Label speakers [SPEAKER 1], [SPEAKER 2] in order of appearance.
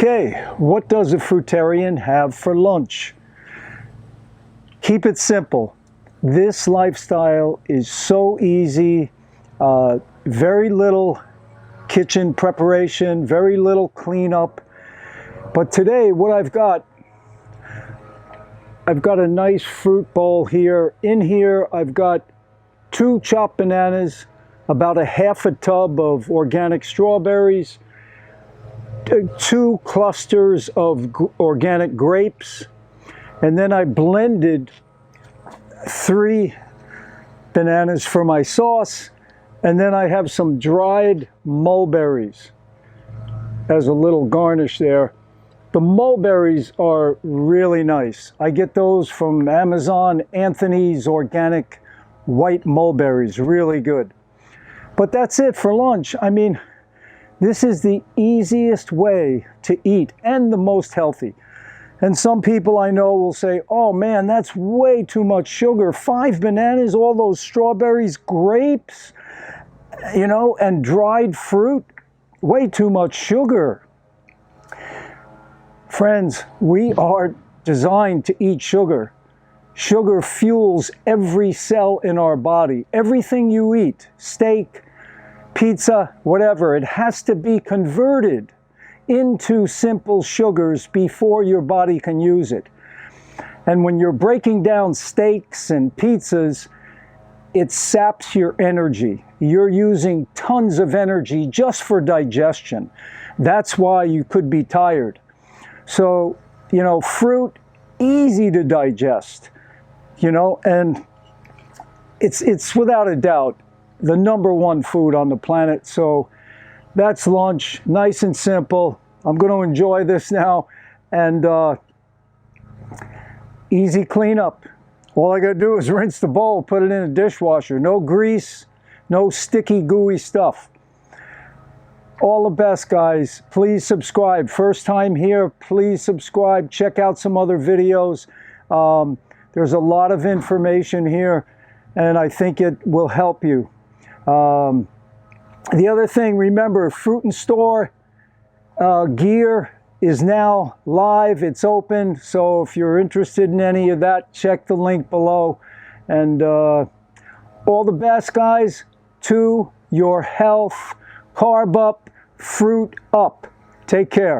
[SPEAKER 1] Okay, what does a fruitarian have for lunch? Keep it simple. This lifestyle is so easy, very little kitchen preparation, very little cleanup. But today what I've got a nice fruit bowl here. In here I've got 2 chopped bananas, about a half a tub of organic strawberries, 2 clusters of organic grapes, and then I blended 3 bananas for my sauce, and then I have some dried mulberries as a little garnish there. The mulberries are really nice. I get those from Amazon, Anthony's organic white mulberries, really good. But that's it for lunch. I mean, this is the easiest way to eat and the most healthy. And some people I know will say, oh man, that's way too much sugar. 5 bananas, all those strawberries, grapes, you know, and dried fruit, way too much sugar. Friends, we are designed to eat sugar. Sugar fuels every cell in our body. Everything you eat, steak, pizza, whatever, it has to be converted into simple sugars before your body can use it. And when you're breaking down steaks and pizzas, it saps your energy. You're using tons of energy just for digestion. That's why you could be tired. So, you know, fruit, easy to digest, you know, and it's without a doubt the #1 food on the planet. So that's lunch, nice and simple. I'm going to enjoy this now, and easy cleanup. All I got to do is rinse the bowl, put it in a dishwasher. No grease, no sticky, gooey stuff. All the best, guys. Please subscribe. First time here, please subscribe. Check out some other videos. There's a lot of information here, and I think it will help you. The other thing, remember, Fruit and Store gear is now live. It's open. So if you're interested in any of that, check the link below. And all the best, guys, to your health. Carb up, fruit up. Take care.